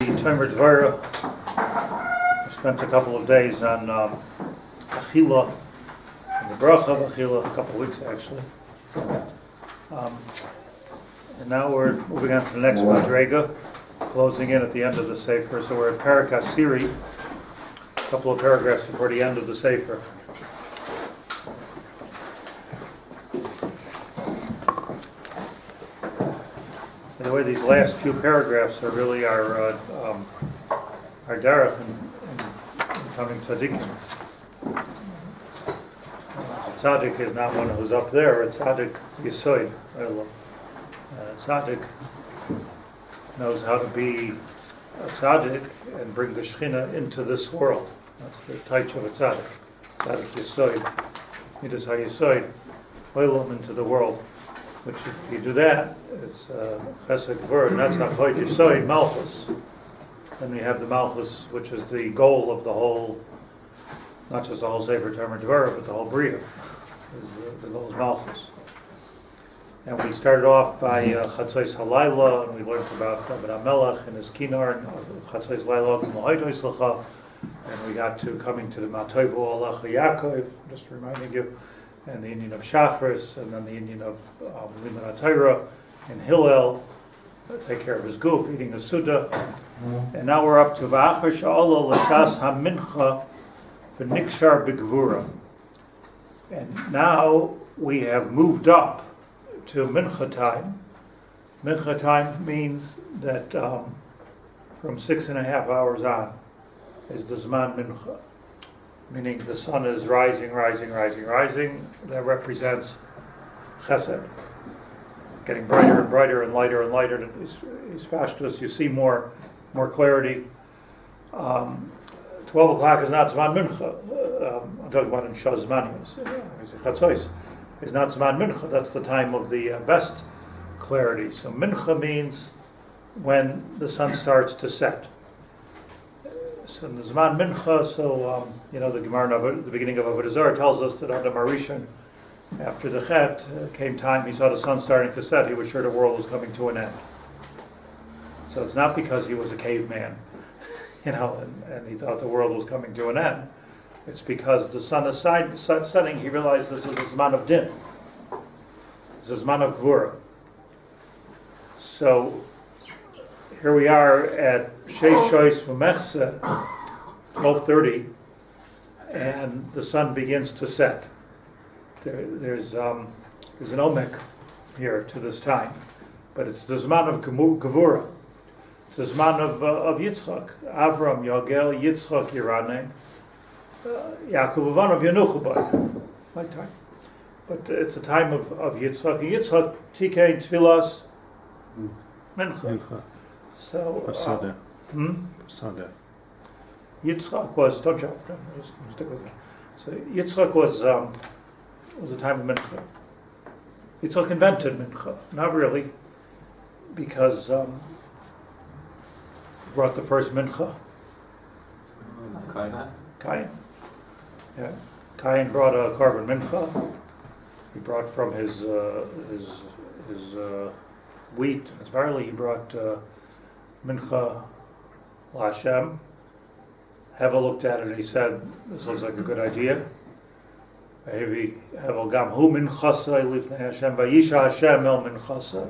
Tomer Devorah. I spent a couple of days on Achila, and the bracha of Achila, a couple of weeks actually. And now we're moving on to the next Madrega, closing in at the end of the Sefer. So we're at Parak Asiri, a couple of paragraphs before the end of the Sefer. In a way, these last few paragraphs are really our derech in becoming tzaddikim. Tzaddik is not one who's up there. It's tzaddik yisoid. Tzaddik knows how to be a tzaddik and bring the Shechina into this world. That's the taich of a tzaddik. Tzaddik yisoid. Midas ha-yisoid. Oilam into the world. Which, if you do that, it's chesed gvur, and that's Malchut yisoid Malchus. Then we have the Malchus, which is the goal of the whole, not just the whole Sefer Tomer Devorah, but the whole Bria. The goal is Malchus. And we started off by Ch10 halayla, and we learned about David HaMelech and his kinar, and Ch10 halayla, and we got to coming to the Matoivu Allah Yaakov, just reminding you, and the Indian of Shachris, and then the Indian of Liman HaTorah, and Hillel, take care of his goof, eating a Suda. And now we're up to V'achar Sha'ala L'shas HaMincha V'nikshar B'gvura. And now we have moved up to Mincha time. Mincha time means that from 6.5 hours on is the Zman Mincha. Meaning the sun is rising. That represents chesed. Getting brighter and brighter and lighter and lighter. Especially you see more clarity. 12 o'clock is not Zman Mincha. I'm talking about in Shah Zmanius. Ch10 is not Zman Mincha. That's the time of the best clarity. So Mincha means when the sun starts to set. So the Zman Mincha, the Gemara, the beginning of Avodah Zarah tells us that Adam Harishon, after the Chet, came time, he saw the sun starting to set, he was sure the world was coming to an end. So it's not because he was a caveman, and he thought the world was coming to an end. It's because the sun is setting, he realized this is a Zman of Din. This is a Zman of Gvura. So here we are at Sheish V'Mechse, 12:30, and the sun begins to set. There's an omek here to this time, but it's the Zman of Gevura. It's the Zman of Yitzchak. Avram, Yogel, Yitzchak, Yiranein, Yaakov Avon of Yenuchabay. My time. But it's a time of Yitzchak. And Yitzchak, Tikein, Tfilas, Mincha. So, Yitzchak was, don't jump, just stick with me. So Yitzchak was a time of Mincha. Yitzchak invented Mincha, not really, because he brought the first Mincha. Cain. Yeah. Cain brought a carbon Mincha. He brought from his wheat and his barley, he brought Mincha LaHashem. Hevel looked at it and he said, this looks like a good idea. Hevel gam hu minchasai lifnei Hashem vayisha Hashem el minchasai.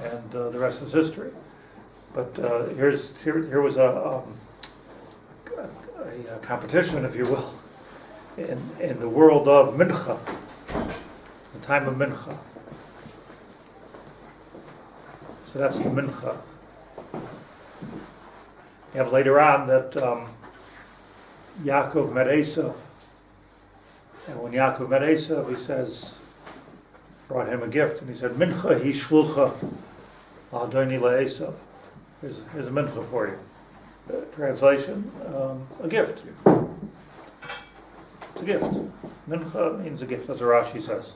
And the rest is history. But here was a competition, if you will, in the world of Mincha, the time of Mincha. So that's the Mincha. You have later on that Yaakov met Esav, and when Yaakov met Esav, he brought him a gift, and he said, Mincha hi shlucha adoni le'Esav. Here's a Mincha for you. Translation, a gift. It's a gift. Mincha means a gift, as Rashi says.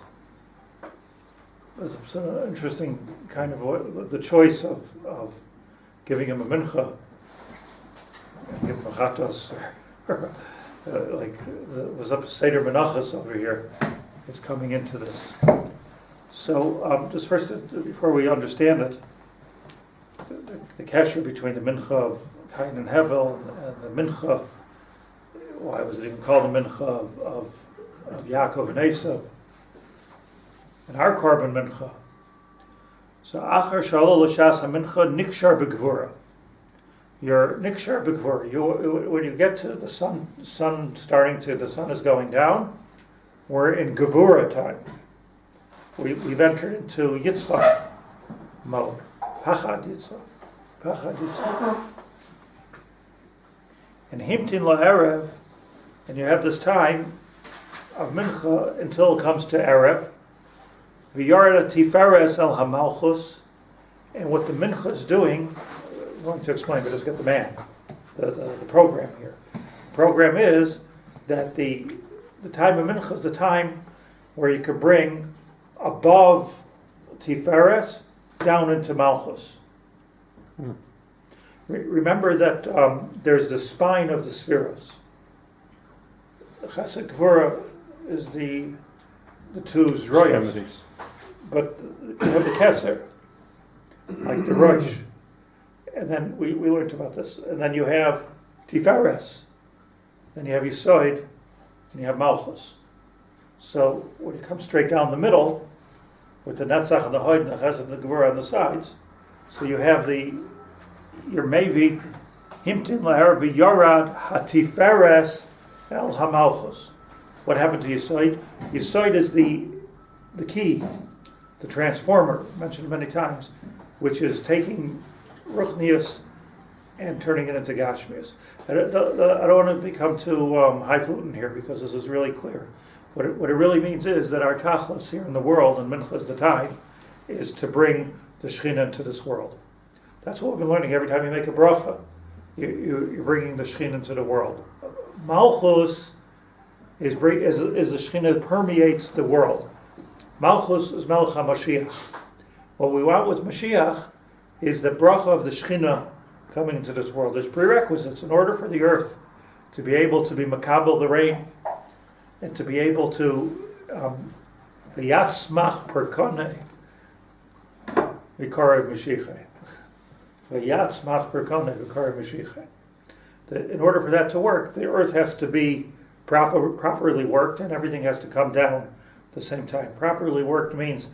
There's an interesting kind of the choice of giving him a mincha, give him a chatos, was up Seder Menachas over here, is coming into this. So just first, before we understand it, the kesher between the Mincha of Cain and Hevel and the Mincha, why was it even called the Mincha of Yaakov and Esav, and our Korban Mincha. So Achar Shalol L'Shas HaMincha Nikshar B'Gvura. You're Nikshar B'Gvura. When you get to the sun the sun is going down, we're in Gevura time. We've entered into Yitzchak mode. Pachad Yitzchak. And Himtin La'erev, and you have this time of Mincha until it comes to Erev. V'yarad Tiferes El HaMalchus, and what the Mincha is doing, I'm going to explain, but let's get the math, the program here. The program is that the time of Mincha is the time where you can bring above Tiferes down into Malchus. Remember that there's the spine of the spheros. Chesed Gvura is the two zroyas. But you have the Keser, like the Rosh. And then we learned about this. And then you have Tiferes. Then you have Yisoid, and you have Malchus. So when you come straight down the middle, with the Netzach and the Hoid and the Chesed and the Gevurah on the sides, so you have your Mevi, Himtin Laher V'Yarad HaTiferes El HaMalchus. What happened to Yisoid? Yisoid is the key, the transformer, mentioned many times, which is taking Ruchnius and turning it into Gashmius. I don't want to become too highfalutin here because this is really clear. What it really means is that our tachlis here in the world, and Mincha is the time, is to bring the Shechina into this world. That's what we've been learning every time you make a bracha. You're bringing the Shechina into the world. Malchus is the Shechina that permeates the world. Malchus is Melech HaMashiach. What we want with Mashiach is the bracha of the Shechina coming into this world. There's prerequisites in order for the earth to be able to be makabel the rain and to be able to v'yatzmach perkone v'karev Mashiach. V'yatzmach perkone v'karev Mashiach. In order for that to work, the earth has to be properly worked and everything has to come down at the same time. Properly worked means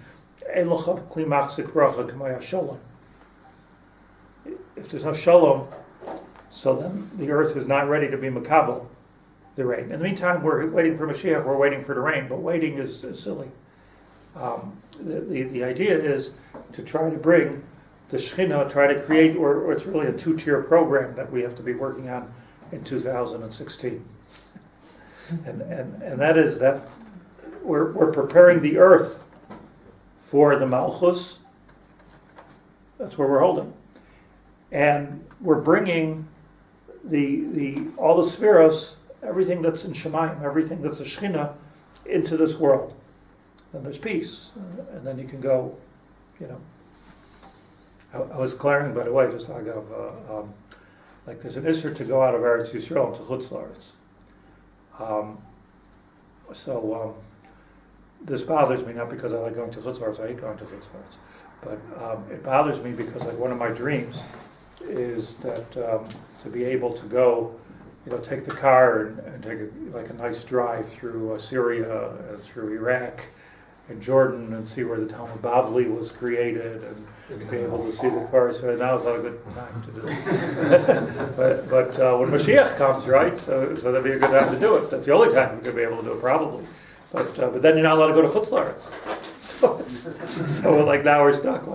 if there's no shalom, so then the earth is not ready to be makabel the rain. In the meantime, we're waiting for Mashiach, we're waiting for the rain, but waiting is silly. The idea is to try to bring the Shechina, try to create, or it's really a two-tier program that we have to be working on in 2016. And that is that we're preparing the earth for the Malchus. That's where we're holding. And we're bringing all the spheros, everything that's in Shemayim, everything that's a Shechina, into this world. Then there's peace. And then you can go, I was declaring, by the way, just like there's an issur to go out of Eretz Yisrael into Chutz La'aretz. So this bothers me, not because I like going to Chutz La'aretz, I hate going to Chutz La'aretz, but it bothers me because one of my dreams is that to be able to go, take the car and take a nice drive through Syria and through Iraq and Jordan and see where the Talmud Bavli was created and be able to see the car. So now is not a good time to do it. but when Mashiach comes, right? So that'd be a good time to do it. That's the only time you could be able to do it, probably. But then you're not allowed to go to Chutz La'aretz. So now we're stuck.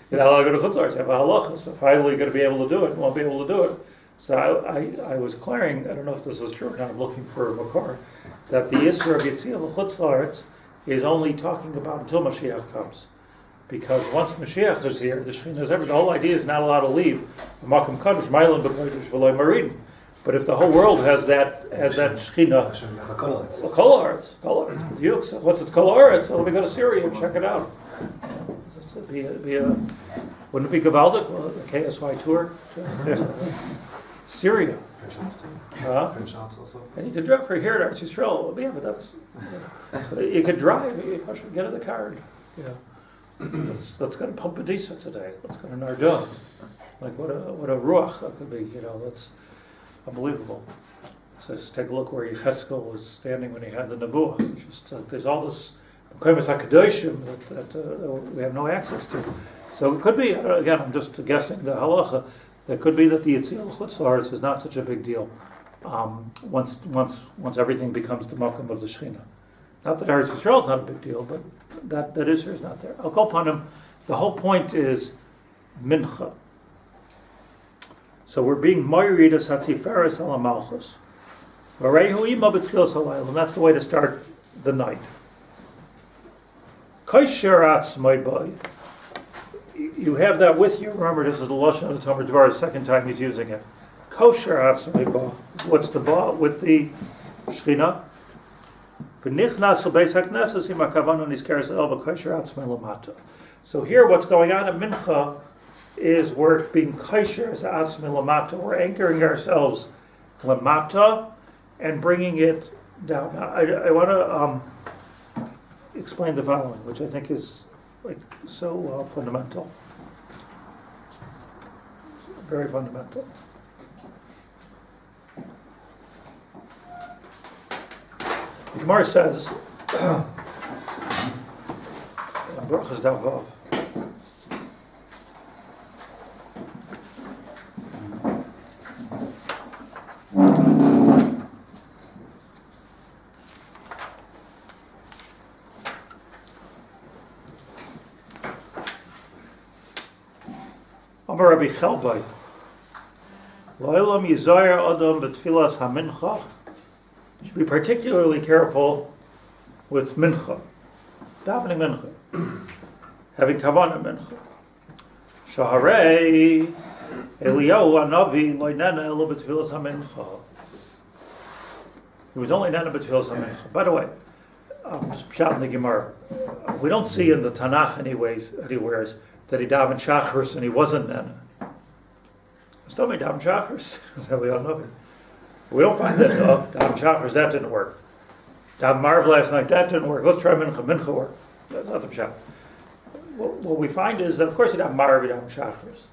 You're not allowed to go to Chutz La'aretz. Have a halacha. So finally you're going to be able to do it. Won't be able to do it. So I was declaring, I don't know if this is true or not, I'm looking for a makar, that the issur of Yetziah L'Chutz La'aretz is only talking about until Mashiach comes. Because once Mashiach is here, the Shechina is everything. The whole idea is not allowed to leave. Makom Kadosh, Mailim B'Kodesh V'Loi Marin. But if the whole world has that Shechina, Kol Haaretz. So once it's Kol Haaretz, so let me go to Syria and check it out. Wouldn't it be Gavaldic? Well, the KSY tour to Syria. French shops also. And you could drive for here to Eretz Yisrael. Yeah, but that's you could drive. You should get in the car. Let's go to Pompadisa today. Let's go to Nardon. Like what a ruach that could be, that's unbelievable. It says, take a look where Yecheskel was standing when he had the Nevuah. There's all this Mekaymas HaKadoshim that we have no access to. So it could be, again, I'm just guessing the halacha, that could be that the Yetziat L'Chutz La'aretz is not such a big deal once everything becomes the Malchut of the Shechina. Not that Eretz Yisrael is not a big deal, but that Israel is not there. I'll call upon him. The whole point is Mincha. So we're being Moirid as Hatiferes ala Malchus. And that's the way to start the night. You have that with you. Remember, this is the Lashon of the Tomer Devorah, the second time he's using it. Kosher atzmai. What's the ba with the Shechina? So here what's going on in Mincha is we're being kosher as atzmai lamata. We're anchoring ourselves lamata and bringing it down. Now, I want to explain the following, which I think is so fundamental, very fundamental. The Gemara says, Brachas Daf Vav. Amar Rabbi Chelbai, Lo'elam Yizayar Adam B'Tfilas HaMincha. You should be particularly careful with Mincha, davening Mincha, having kavanah Mincha. Shaharei Eliyahu Hanavi Lo'inena Elo B'Tfilas HaMincha. He was only nana B'Tfilas HaMincha. By the way, just shouting the Gemara. We don't see in the Tanakh anywhere that he davened Shachris and he wasn't nana. Still may daven Shachris. We don't find that. Daven Shachris, that didn't work. Daven Marv last night, that didn't work. Let's try Mincha. Mincha work. That's not the Pshat. What we find is that, of course, he daven Marv, he daven Shachris.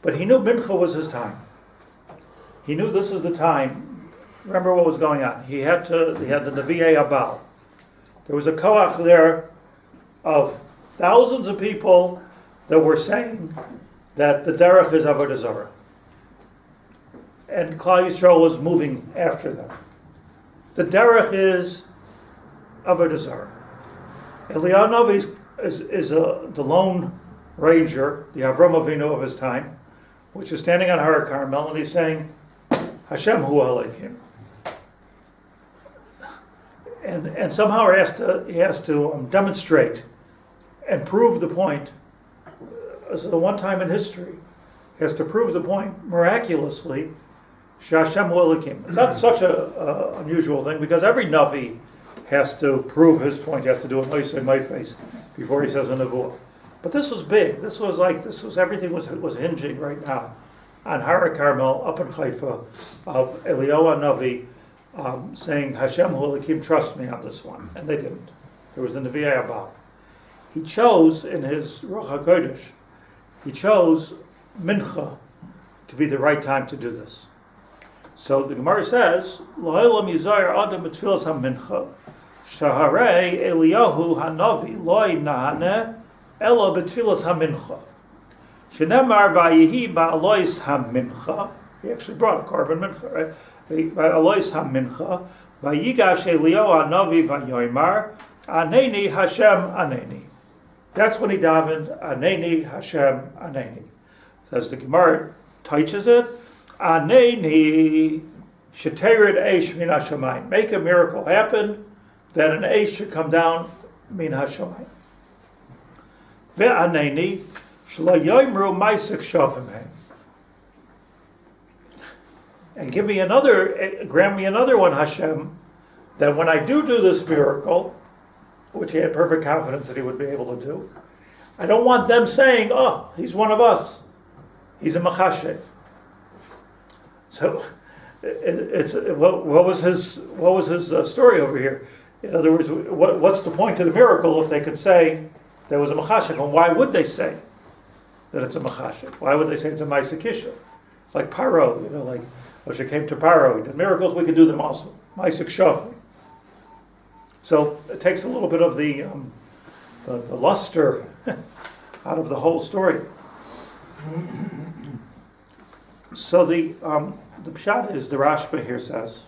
But he knew Mincha was his time. He knew this is the time. Remember what was going on. He had the Nevi'ei Abal. There was a koach there of thousands of people that were saying that the derech is Avodah Zarah. And Klal Yisrael was moving after them. The derech is Avodah Zarah. Eliyahu Navi is the lone ranger, the Avram Avinu of his time, which is standing on Har Carmel, and he's saying, Hashem hu Elokim. And somehow he has to demonstrate and prove the point. This is the one time in history he has to prove the point miraculously. Hashem hu Elokim. It's not such a unusual thing because every Navi has to prove his point. He has to do an oisei my face before he says a nevuah. But this was big. This was everything was hinging right now on Har Carmel up in Haifa of Eliyahu Navi. Saying Hashem hu Elokim, trust me on this one, and they didn't. There was the Nevi'ei Abal. He chose in his Ruach HaKodesh, he chose Mincha to be the right time to do this. So the Gemara says, Lo'elam Yizayar Adam B'Tfilas HaMincha, Shaharei Eliyahu Hanavi Loi Nahane Ela B'Tfilas HaMincha. Shenemar Vayihi Ba'alois HaMincha. He actually brought a korban mincha, right? Alois HaMincha, Vayigash Eliyahu Hanavi Vayoymar, Aneni Hashem Aneni. That's when he davened, Aneni Hashem Aneni. As the Gemara teaches it, Aneni Shetered Eish Min HaShamayim. Make a miracle happen, that an Eish should come down Min HaShamayim. Ve'aneni Shlo Yoymru Maisik Shofim Hem. And grant me another one, Hashem, that when I do this miracle, which he had perfect confidence that he would be able to do, I don't want them saying, oh, he's one of us. He's a machashev. So, what was his story over here? In other words, what's the point of the miracle if they could say there was a machashev, and why would they say? that it's a machashik? Why would they say it's a ma'aseh kishuv? It's like Paro, like Moshe came to Paro, he did miracles, we could do them also. Ma'aseh kshafi. So it takes a little bit of the luster out of the whole story. So the pshat is, the Rashba here says,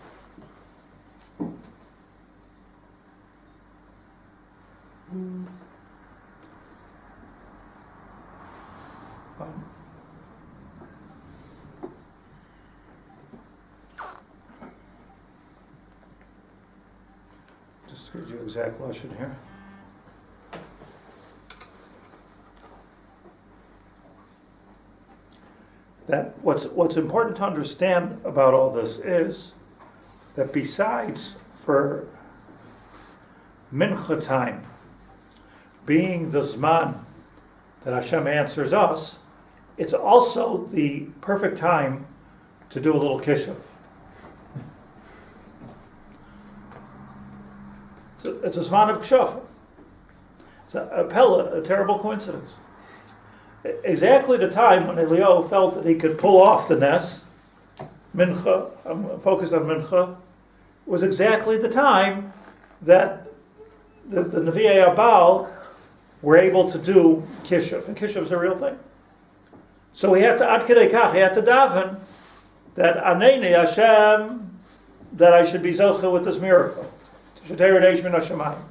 just read you exact lashon here. That what's important to understand about all this is that besides for Mincha time being the Zman that Hashem answers us, it's also the perfect time to do a little kishuv. It's a Zman of kshafa. It's a pella, a terrible coincidence. Exactly the time when Eliyahu felt that he could pull off the nes, Mincha, I'm focused on Mincha, was exactly the time that the Nevi'ei Abal were able to do Kishuv. And Kishuv is a real thing. So he had to, ad kedei kach, he had to daven that Aneni Hashem, that I should be zoche with this miracle. Shetei Radesh Min Hashemayim.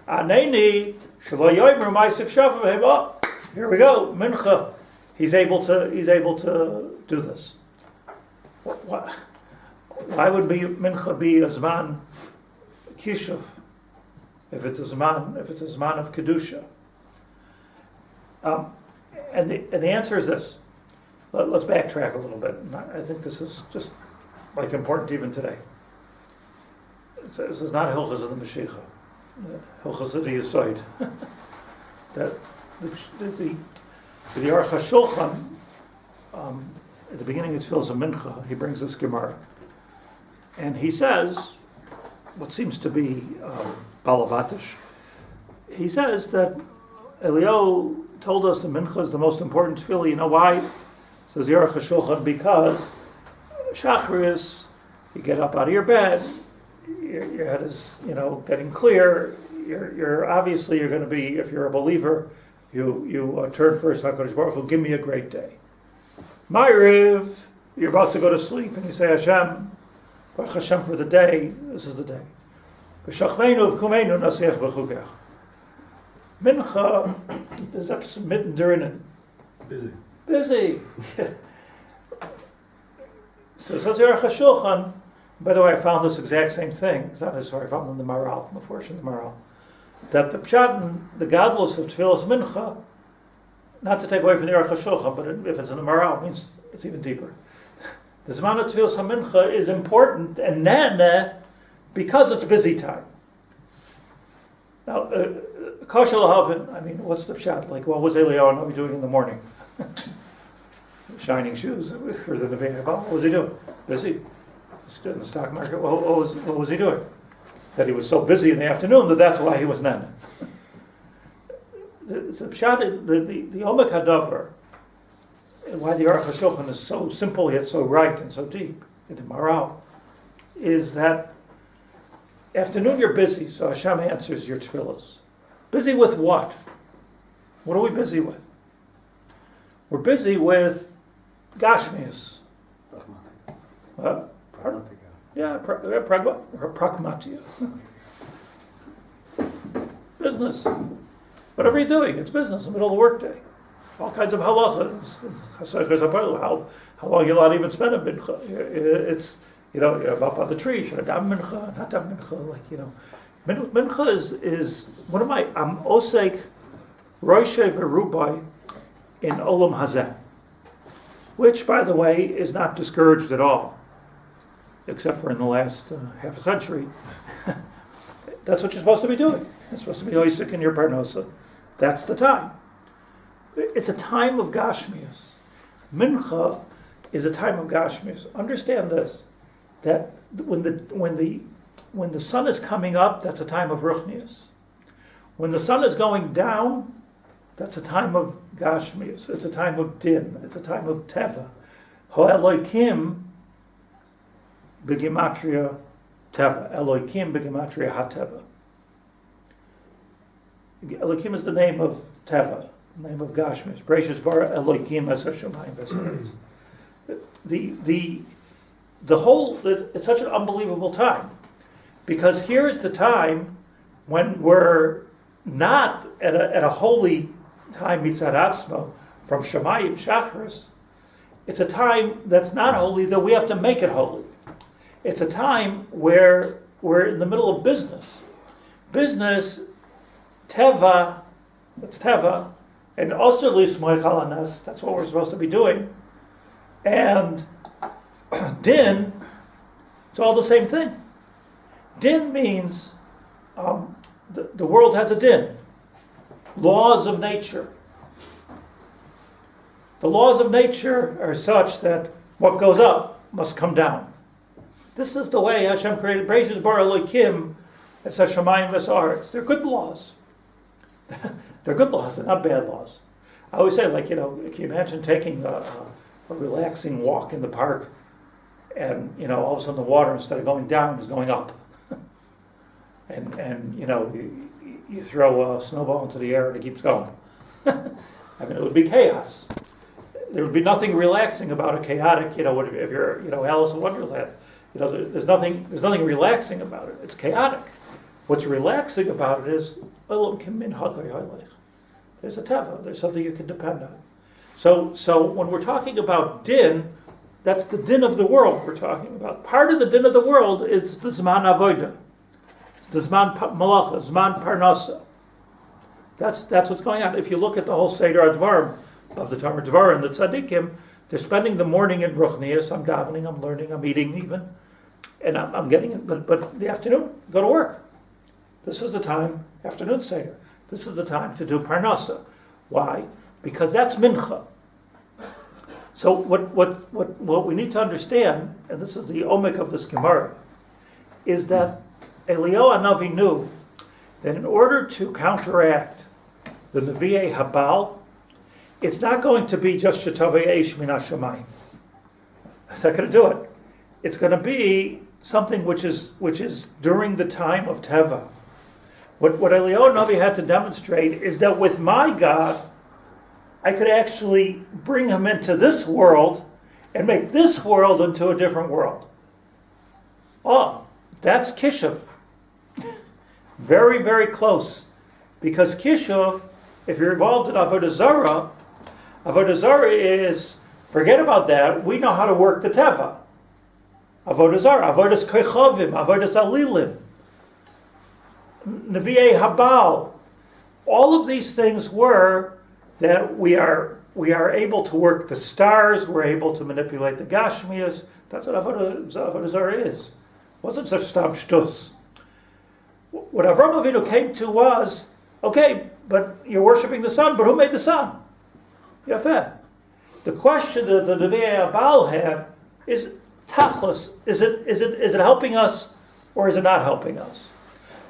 Aneni, shelo yoymer ma'aseh kshafa v'heba. Here we go, Mincha. He's able to do this. Why would Mincha be a Zman Kishuv if it's a Zman of Kedusha? And the answer is this. Let's backtrack a little bit. I think this is just like important even today. This is not Hilchas of the Mashiach. Hilchas of the Yesod. That the Aruch HaShulchan, at the beginning of his Tefillah Mincha, he brings this Gemara. And he says, what seems to be Balabatish, he says that Eliyahu told us the Mincha is the most important Tefillah. You know why? Says the Aruch HaShulchan, because Shachris, you get up out of your bed, your head is, getting clear, you're obviously you're going to be, if you're a believer, you turn first to HaKadosh Baruch Hu, give me a great day. Ma'ariv, you're about to go to sleep, and you say, Hashem, Baruch Hashem for the day, this is the day. V'shachveinu v'kumeinu nasiach b'chukech. Mincha is up mitten during it. Busy. So it says here, HaShulchan, by the way, I found this exact same thing. It's not necessarily I found in the Maral, the portion of the Maral. That the pshat, the gadlus of Tefillas Mincha, not to take away from the Aruch HaShulchan, but if it's in the Maral, it means it's even deeper. The Zman of Tefillas Mincha is important, and then, because it's busy time. Now, Koshel Havin, what's the pshat? Like, what was Eliyahu Navi doing in the morning? Shining shoes for the Nevi'ei Abal. What was he doing? Busy. Stood in the stock market. What was he doing? That he was so busy in the afternoon that's why he was nen. The pshat, the Omek Hadavar, and why the Aruch HaShulchan is so simple yet so right and so deep in the Maral, is that afternoon you're busy, so Hashem answers your tefillas. Busy with what? What are we busy with? We're busy with Gashmius. What? Pardon? Yeah, pragmatia. Business. Whatever you're doing, it's business in the middle of the workday. All kinds of halachas. How long you're allowed to even spend a mincha. It's, you're up on the tree, should I dam mincha, not dam mincha, Mincha is one of my, I'm osek roishe v'rubai in olam hazeh, which, by the way, is not discouraged at all, except for in the last half a century. That's what you're supposed to be doing. You're supposed to be oisek in your parnosa. That's the time. It's a time of gashmius. Mincha is a time of gashmius. Understand this, that when the sun is coming up, that's a time of ruchnius. When the sun is going down, That's a time of Gashmius. It's a time of Din. It's a time of Teva. Ho-Elokim b'gematria Teva. Elokim b'gematria ha-Teva. Elokim is the name of Teva, the name of Gashmius. Bereshis bara Elokim es hashamayim v'haaretz. The whole, it's such an unbelievable time. Because here's the time when we're not at a holy time mitzad atzmo from Shemayim Shacharis. It's a time that's not holy, that we have to make it holy. It's a time where we're in the middle of business. Business, Teva, that's Teva, and also Lismoich Alanas, that's what we're supposed to be doing. And Din, it's all the same thing. Din means the world has a din. Laws of nature. The laws of nature are such that what goes up must come down. This is the way Hashem created. Bereshis bara Elokim es hashamayim v'haaretz. They're good laws. They're good laws. They're not bad laws. I always say, can you imagine taking a relaxing walk in the park, and all of a sudden the water, instead of going down, is going up, and you throw a snowball into the air and it keeps going. I mean, it would be chaos. There would be nothing relaxing about a chaotic, if you're Alice in Wonderland. There's nothing relaxing about it. It's chaotic. What's relaxing about it is there's a teva. There's something you can depend on. So when we're talking about din, that's the din of the world we're talking about. Part of the din of the world is the zman avoda, the zman malacha, zman parnasa. That's what's going on. If you look at the whole Seder Advarim of the Tomer Devorah and the Tzaddikim, they're spending the morning in Ruchnias. I'm davening, I'm learning, I'm eating even, and I'm getting it. But the afternoon, go to work. This is the time, afternoon Seder. This is the time to do Parnasa. Why? Because that's Mincha. So what we need to understand, and this is the omek of this Gemara, is that Eliyahu Hanavi knew that in order to counteract the Nevi'ei Habal, it's not going to be just Shetavei Eish Min HaShamayim. That's not going to do it. It's going to be something which is during the time of Teva. What Eliyahu Hanavi had to demonstrate is that with my God, I could actually bring him into this world and make this world into a different world. Oh, that's Kishuv. Very, very close. Because Kishuv, if you're involved in Avodah Zarah is, forget about that, we know how to work the Teva. Avodah Zarah, Avodas Kechavim, Avodas Alilim, Nevi'ei Habal. All of these things were that we are able to work the stars, we're able to manipulate the Gashmias. That's what Avodah Zarah is. It wasn't just Stam Shtus. What Avram Avinu came to was, okay, but you're worshiping the sun, but who made the sun? Yafeh. The question that the Nevi'ei Habal had is tachlis. Is it helping us or is it not helping us?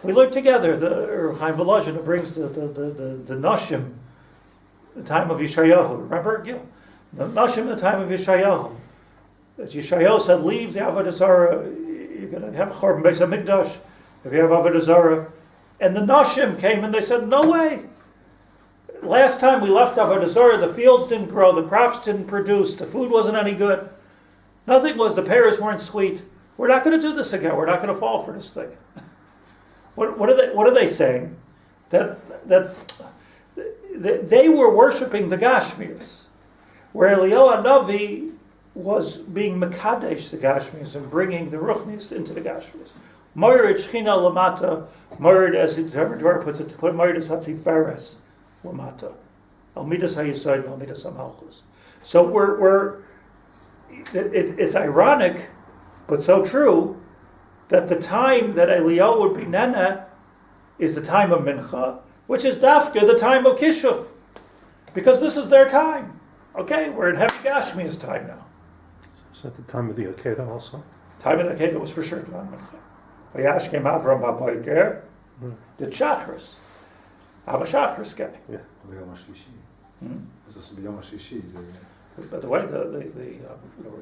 We look together. The Chaim Volozhin brings the Nashim, the time of Yeshayahu. Remember, the Nashim, the time of Yeshayahu. As Yeshayahu said, leave the Avodah Zarah. You're going to have Chorban Beis Hamikdash if you have Avodah Zarah. And the Nashim came and they said, no way. Last time we left Avodah Zarah, the fields didn't grow, the crops didn't produce, the food wasn't any good. Nothing was, the pears weren't sweet. We're not going to do this again. We're not going to fall for this thing. What are they saying? That they were worshiping the Gashmias, where Eliyahu Hanavi was being Mekadesh the Gashmias and bringing the Ruchnias into the Gashmias. Moirid Shechina Lamata, Moirid, as the Tomer Devorah puts it, to put Moirid as Hatziferes Lamata. Almidas HaYesod, Almidas HaMalchus. So it's ironic, but so true, that the time that Eliyahu would be Nene is the time of Mincha, which is Dafka, the time of Kishuv. Because this is their time. Okay, we're in heavy Gashmi's time now. Is that the time of the Akedah also? Time of the Akedah was for sure Mincha. Vayashkem Avram Baboiker, the Chachris. Abashachar sky. ביום השלישי. Hmm? אז ביום השישי. By the way,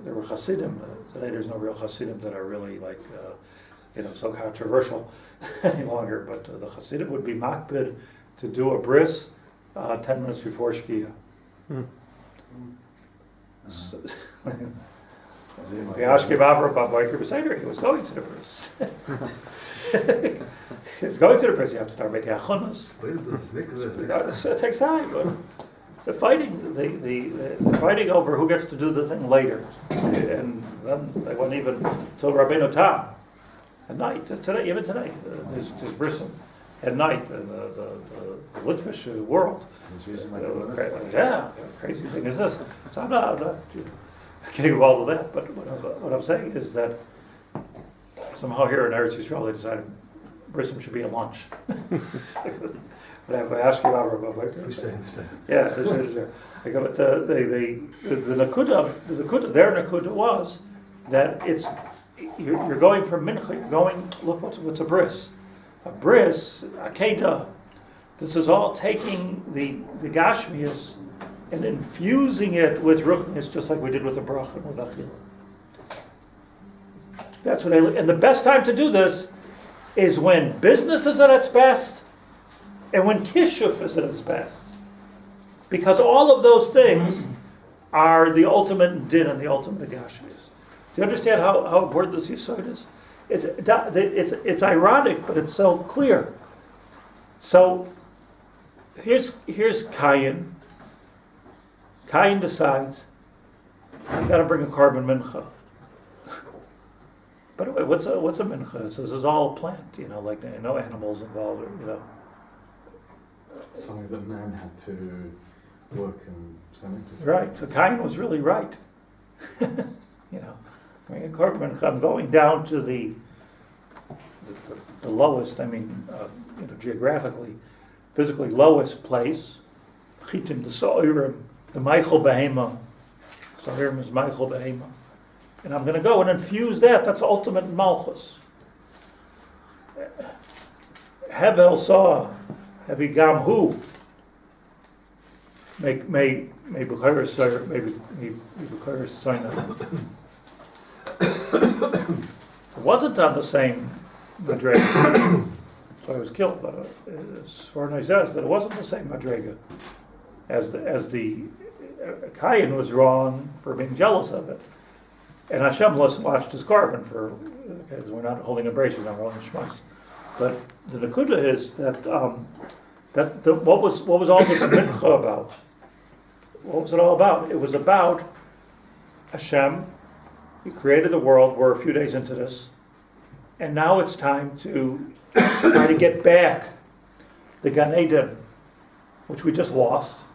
there were Hasidim. Today, there's no real Hasidim that are really like, so controversial any longer. But the Hasidim would be makbid to do a bris 10 minutes before Shechina. Yaakov Haber about Biker Beseder, he was going to the bris. He was going to the bris. You have to start making achunas. It takes time. But the fighting over who gets to do the thing later, and then they went even till Rabbeinu Tam at night. Today, even today, there's brisim at night in the Litvish world. Crazy thing is this. So I'm not getting involved with that. But what I'm saying is that somehow here in Eretz Yisrael they decided brisim should be a lunch. But I ask you about yeah, but the nakuda, their nakuda was that you're going from mincha. Look what's a bris, a keda. This is all taking the gashmias and infusing it with ruchnias, just like we did with the bracha and with achila. That's what and the best time to do this is when business is at its best. And when kishuf is at its best, because all of those things are the ultimate din and the ultimate gashmis. Do you understand how important this yesod is? It's ironic, but it's so clear. So here's Cain. Cain decides, I've got to bring a carbon mincha. By the way, what's a mincha? This is all a plant, like no animals involved, Something that man had to work and turn into. Right. So Cain was really right. I'm going down to the lowest. Geographically, physically lowest place. Chitim the Sa'irim, the Michael Behema. Sa'irim is Michael Behema, and I'm going to go and infuse that. That's ultimate Malchus. Hevel saw. Heavy gam who may Bukharis sir maybe Bukharis sign that. It wasn't on the same madrega, so I was killed. But as far as I says that it wasn't the same madrega as the Cain was wrong for being jealous of it, and Hashem watched his carbon because we're not holding embraces now, we're holding shmais. But the nakuda is that what was all this mincha about? What was it all about? It was about Hashem. He created the world. We're a few days into this, and now it's time to try to get back the Gan Eden, which we just lost.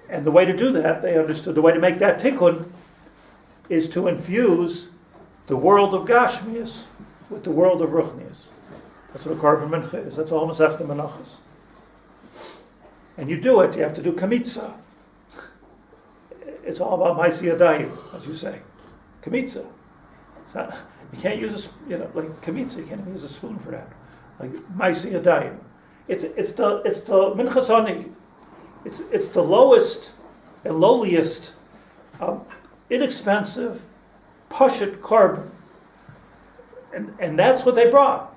And the way to do that, they understood, the way to make that tikkun is to infuse the world of Gashmias with the world of Ruchnias. That's what a carbon mincha is. That's all Masechta Menachos. And you do it, you have to do kamitza. It's all about Maisi Yadayim, as you say. Kamitza. You can't use like kamitza, you can't even use a spoon for that. Like Maisi Yadayim. It's the minchas ani. It's the lowest and lowliest, inexpensive, pashut carbon. And that's what they brought.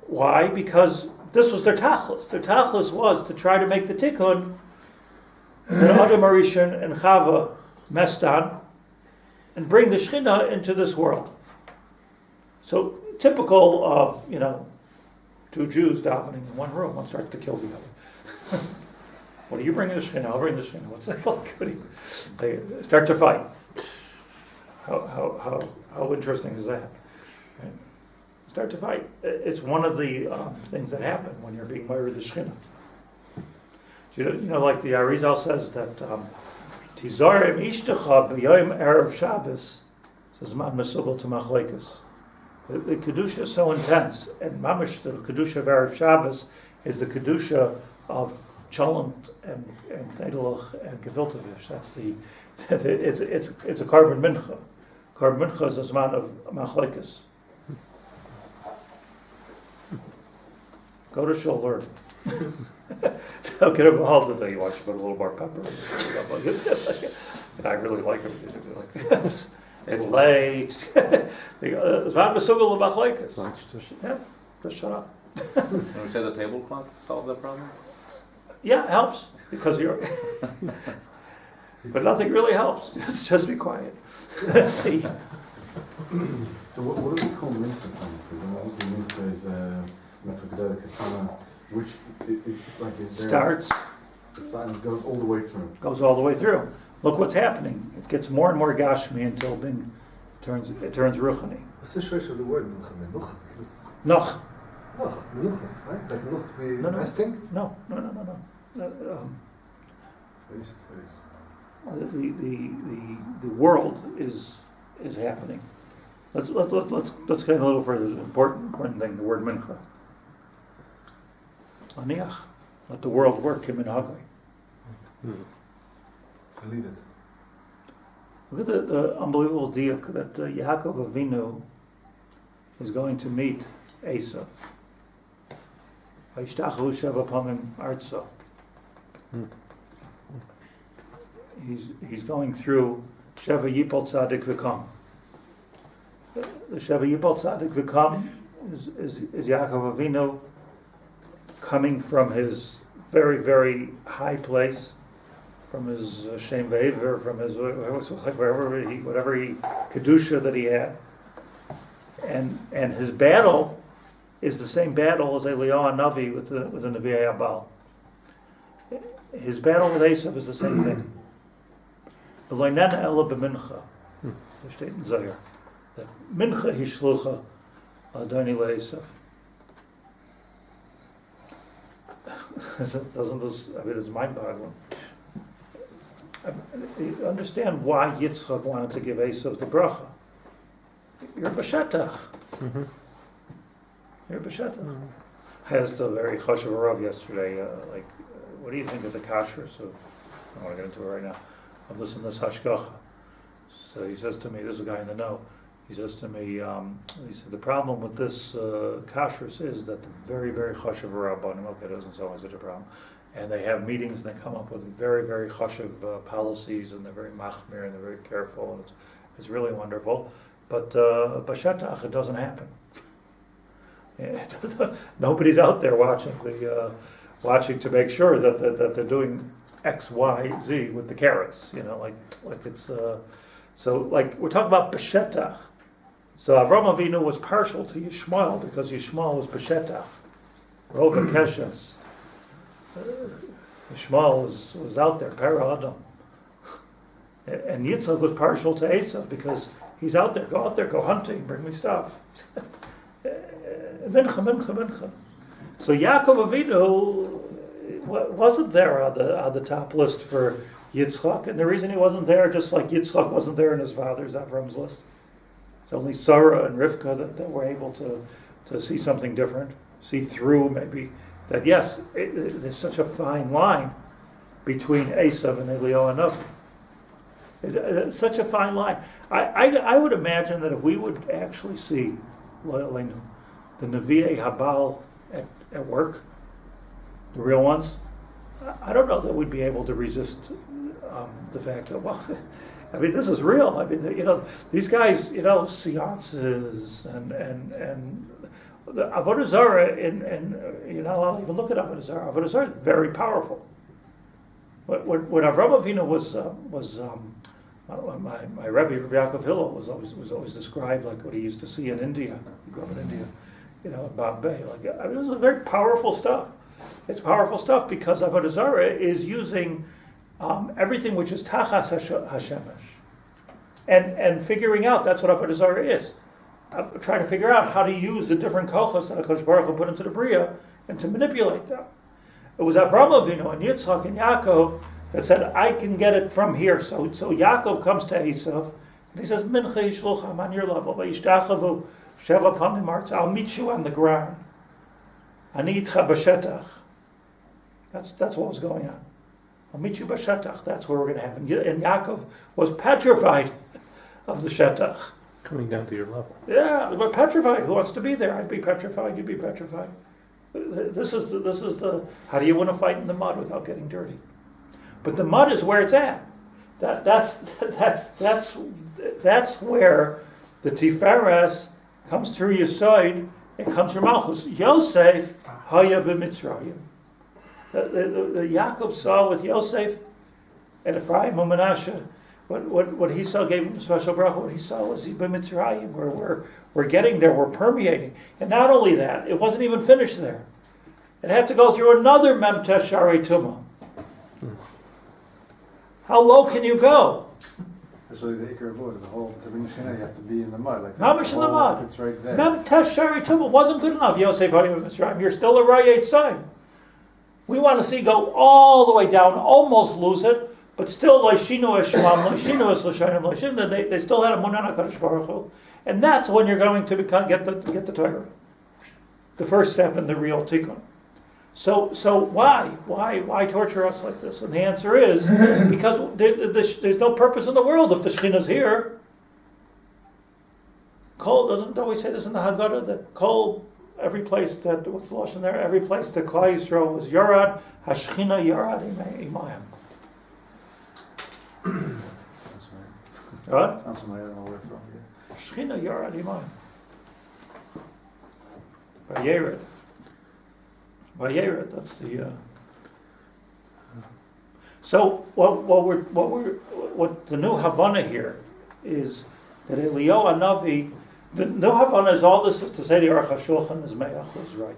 Why? Because this was their tachlis. Their tachlis was to try to make the tikkun that Adam Arishan and Chava messed on and bring the Shechina into this world. So typical of, two Jews davening in one room. One starts to kill the other. What are you bringing the Shechina? I'll bring the Shechina. What's that like? They start to fight. How interesting is that? Right? Start to fight. It's one of the things that happen when you're being married to the Shechina. Like the Arizal says that Tizarim Ishtecha b'yoyim erev Shabbos says man mesugel to machlekes. The kedusha is so intense, and mamish the kedusha of erev Shabbos is the kedusha of cholent and nedelach and gefilte fish. That's it's a carbon mincha. Carbon mincha is a zman of machlekes. Go to shul, learn. Don't get involved in it. You watch, put a little more pepper. And I really like it. It's late. It's not mesugel l'machleikus. Yeah, just shut up. Can we say the tablecloth solve that problem? Yeah, it helps because you're. But nothing really helps. Just be quiet. So what do we call Mincha then? Because obviously Mincha is Mincha, which is like is there, Starts, it goes all the way through. goes all the way through. Look what's happening. It gets more and more gashmi until it turns ruchani. What's the shortage of the word Mincha? Menucha? Noch. Menucha, right? Like Menucha to be No. resting? No. Rest. The world is happening. Let's get a little further. There's an important thing. The word mincha. Aniach. Let the world work. Kim hagay. Believe it. Look at the unbelievable diuk that Yaakov Avinu is going to meet Esav. Vayishtachu sheva pamim artso. He's going through Sheva Yipol Tzadik V'Kam. The Sheva Yipol Tzadik V'Kam is Yaakov Avinu coming from his very, very high place, from his Shem Ve'ever, from his whatever he kedusha that he had, and his battle is the same battle as Eliyahu Navi with the Nevi'ei Abal. His battle with Esav is the same thing. That mincha hishlucha adoni le'esav. Doesn't this? I mean, it's mind-boggling. You understand why Yitzchak wanted to give Esav the bracha? You're b'shetach. You're b'shetach. I asked a very chashuv rav yesterday. What do you think of the kashrus of? I don't want to get into it right now. I'm listening to this hashgacha. So he says to me, this is a guy in the know, he says to me, he said, the problem with this kashrus is that the very, very chashuv rabbanim, okay, it isn't always such a problem, and they have meetings and they come up with very, very chashuv policies, and they're very machmir and they're very careful, and it's really wonderful, but b'shetach, it doesn't happen. Nobody's out there watching to make sure that they're doing X, Y, Z with the carrots, like it's so like we're talking about b'shetach. So Avram Avinu was partial to Yishmael because Yishmael was b'shetach. Rov Keshes. Yishmael was out there, Para Adam. And Yitzchak was partial to Esav because he's out there, go hunting, bring me stuff. Mincha. So Yaakov Avinu wasn't there on the top list for Yitzchak, and the reason he wasn't there, just like Yitzchak wasn't there in his father's Avram's list. It's only Sarah and Rivka that were able to see something different, see through maybe that. Yes, there's such a fine line between Esav and Eliyahu Navi. It's such a fine line. I would imagine that if we would actually see the Nevi'ei Habal at work, the real ones, I don't know that we'd be able to resist the fact that, well, I mean, this is real. I mean, these guys, seances and the Avodah Zarah, and you're not allowed to even look at Avodah Zarah. Avodah Zarah is very powerful. When Avram Avinu was my Rabbi Yaacov Haber was always described like what he used to see in India. He grew up in India, in Bombay. It was very powerful stuff. It's powerful stuff because Avodah Zarah is using everything which is Tachas Hashemesh, and figuring out that's what Avodah Zarah is. I'm trying to figure out how to use the different kochos that HaKadosh Baruch Hu put into the Bria and to manipulate them. It was Avram Avinu and Yitzchak and Yaakov that said, I can get it from here. So Yaakov comes to Esav and he says, Mincha yishlucha, I'm on your level. Vayishtachavu sheva pamim artz, I'll meet you on the ground. Ani itcha b'shetach. That's what was going on. I'll meet you b'shetach. That's where we're going to have. And Yaakov was petrified of the shetach. Coming down to your level. Yeah, we're petrified. Who wants to be there? I'd be petrified. You'd be petrified. This is the. How do you want to fight in the mud without getting dirty? But the mud is where it's at. That's where the Tiferes comes through Yesod. It comes from Malchut. Yosef haya b'Mitzrayim. The Yaakov saw with Yosef and Ephraim and Manasseh. What he saw gave him a special bracha. What he saw was b'Mitzrayim, where we're getting there, we're permeating. And not only that, it wasn't even finished there. It had to go through another Memtesh Sharei Tumah. How low can you go? Especially the Iker Avod, the whole, to bring the Shechina, you have to be in the mud. Like Mamish in the mud. It's right there. Memtesh Sharei Tumah wasn't good enough. Yosef Hayim Mitzrayim, you're still a Rayet sign. We want to see go all the way down, almost lose it, but still Leishinu Eshmam, Leishinu Eslashanim, Leishinu. They still had a Munana Kadosh Baruch Hu, and that's when you're going to get the Torah, the first step in the real tikkun. So why torture us like this? And the answer is because there's no purpose in the world if the Shechina's here. Kol doesn't always say this in the Haggadah that Kol, every place that what's the lashon there? Every place that Klal Yisrael was Yarad, Hashchina Yarad Imayim. What? Sounds familiar, I don't know where it's from. Shechina Yarad Imayim. Vayered. Vayered. That's the. So what the new Havana here is that Eliyahu Hanavi. The new Havana is all this is to say the Aruch HaShulchan is Me'ach is right.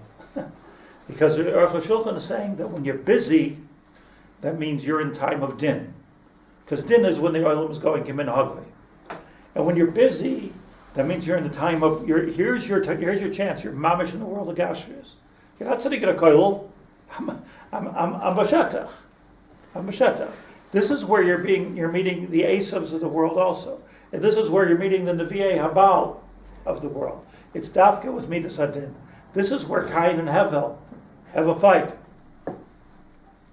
Because the Aruch HaShulchan is saying that when you're busy, that means you're in time of din. Because din is when the oilam is going Kimin Hagli. And when you're busy, that means you're in the time of, here's your chance, you're mamish in the world of Gashmias. You're not sitting in a koil, I'm Bashetach. I'm Bashetach. This is where you're meeting the Asavs of the world also. And this is where you're meeting the Nevi'ei Habal of the world. It's Dafka with Midas Hadin. This is where Cain and Hevel have a fight.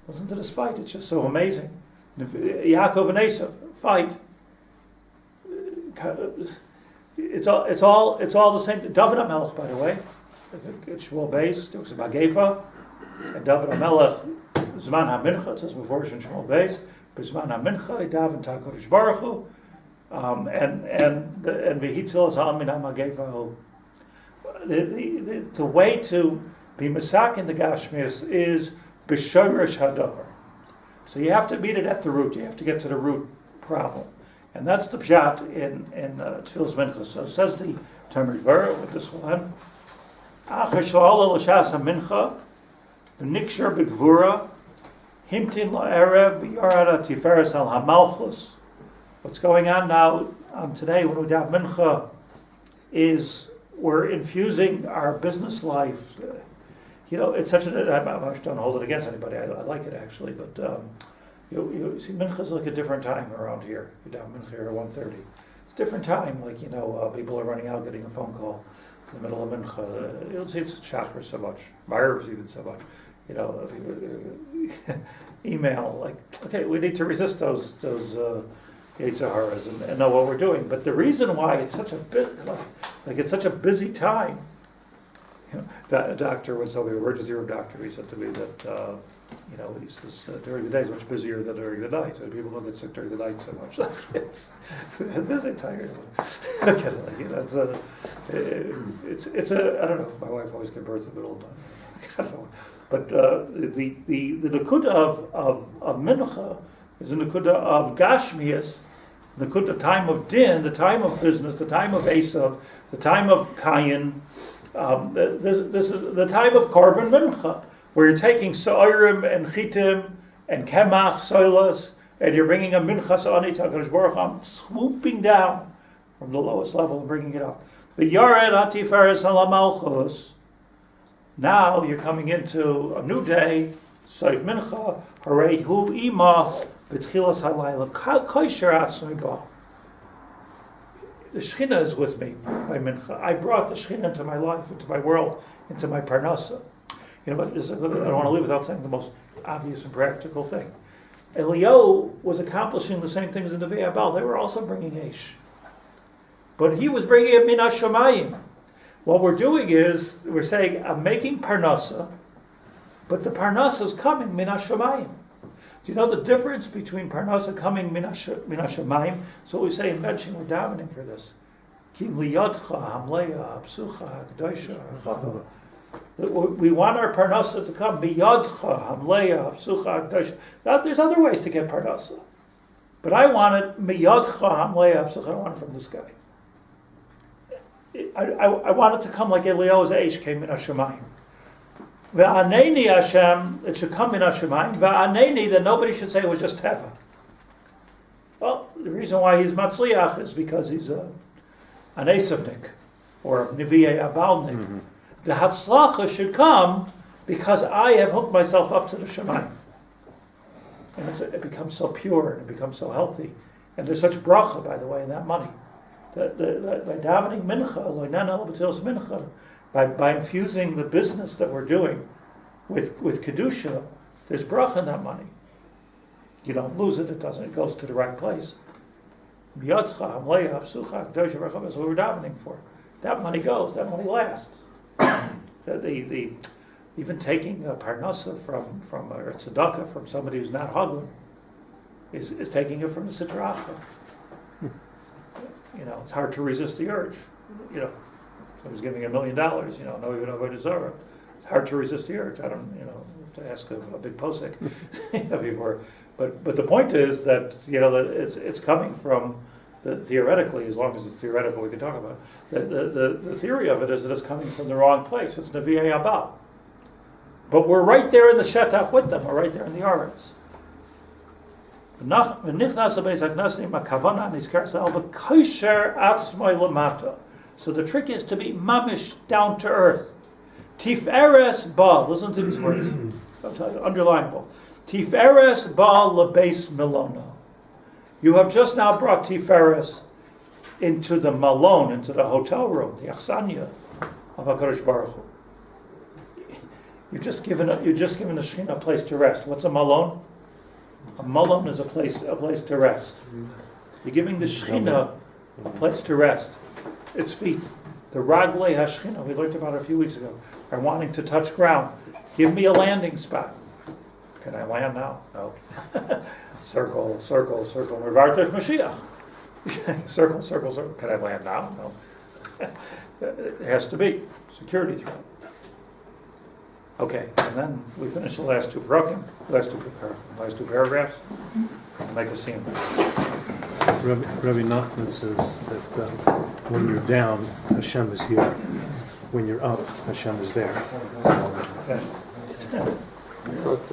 Listen to this fight, it's just so amazing. Yaakov and Esav fight. It's all the same. David HaMelech, by the way, Shmuel Beis talks about Gefa, and David HaMelech Zman HaMincha, it says before in Shmuel Beis, Zman HaMincha, David HaKadosh Baruch Hu, and V'hitzil Zalmin HaMagefa. The way to be Mesak in the Gashmias is B'shorish Hadavar. So you have to meet it at the root. You have to get to the root problem. And that's the pshat in Tefillas Mincha. So says the Tomer Devorah with this one. Achashal l'shas ha-mincha, v'nikshar b'gvura, himtin la'erev, v'yarad tiferes al ha-malchus. What's going on now today when we have mincha is we're infusing our business life. It's such I don't hold it against anybody. I like it actually, but you see, mincha is like a different time around here. You down mincha here at 1:30. It's a different time. Like people are running out, getting a phone call in the middle of mincha. You'll see it's shachar so much, Ma'ariv even so much. Email like, okay, we need to resist those Yetzaharas and know what we're doing. But the reason why it's such it's such a busy time. A doctor was telling me, emergency room doctor, he said to me that, he says during the day is much busier than during the night, so people don't get sick during the night so much. It's busy, tired. I don't know, my wife always gave birth in the middle of the night. I don't know. But the Nakuda of Mincha is the Nakuda of Gashmias, the Nakuda time of Din, the time of business, the time of Esav, the time of Kayin. This is the time of Korban Mincha, where you're taking Sa'orim and Chitim and Kemach, Soilas, and you're bringing a Mincha Sa'ani HaKadosh Baruch Hu, swooping down from the lowest level and bringing it up. The Yared HaTiferes HaLamalchus, now you're coming into a new day, Soif Mincha, Harei Hu Ima, B'tchilas HaLayla, Koisher Atzmei Ba. The Shechina is with me by Mincha. I brought the Shechina into my life, into my world, into my parnasa. But I don't want to leave without saying the most obvious and practical thing. Eliyahu was accomplishing the same things in the Ve'abal. They were also bringing Eish. But he was bringing it min hashamayim. What we're doing is, we're saying, I'm making parnasa, but the parnasa is coming min hashamayim. Do you know the difference between parnasa coming min hashamayim? So we say in benching, we're davening for this. Kim liyadcha, hamleya, psucha, k'daisha, chava. We want our parnasa to come biyadcha, hamleya, psucha, k'daisha. Now, there's other ways to get parnasa. But I want it miyadcha, hamleya, psucha. I don't want it from this guy. I want it to come like Eliyahu's Eish came min hashamayim. Ve'aneni Hashem, it should come min hashamayim. Ve'aneni, that nobody should say it was just teva. Well, the reason why he's matzliach is because he's an Esavnik, or a Nevi'e Abalnik. Mm-hmm. The Hatzlacha should come because I have hooked myself up to the Shemayim. And it becomes so pure, and it becomes so healthy. And there's such bracha, by the way, in that money. By davening mincha, by infusing the business that we're doing with kedusha, there's bracha in that money. You don't lose it; it doesn't. It goes to the right place. That's what we're davening for. That money goes. That money lasts. Even taking a parnasa from a tzedakah from somebody who's not hagun is taking it from the sitracha. It's hard to resist the urge. Someone's giving $1 million. No even avodah zarah. It's hard to resist the urge. I don't. To ask a big posek before. But the point is that that it's coming from theoretically, as long as it's theoretical, we can talk about it. The theory of it is that it's coming from the wrong place. It's Nevi'e Abba. But we're right there in the Shetach with them. We're right there in the Aretz. So the trick is to be mamish, down to earth. Tiferes ba, listen to these words, underlineable. Tiferes ba lebeis milona. You have just now brought Tiferes into the malon, into the hotel room, the achsanya of HaKadosh Baruch Hu. You're just given the Shechina a place to rest. What's a malon? A malon is a place to rest. You're giving the Shechina a place to rest. Its feet. The Raglei HaShechina, we learned about it a few weeks ago, are wanting to touch ground. Give me a landing spot. Can I land now? No. Circle, circle, circle. Revartef Mashiach. Circle, circle, circle. Can I land now? No. It has to be. Security threat. Okay, and then we finish the last two paragraphs. Make a scene. Rabbi Nachman says that when you're down, Hashem is here. When you're up, Hashem is there. Okay. I thought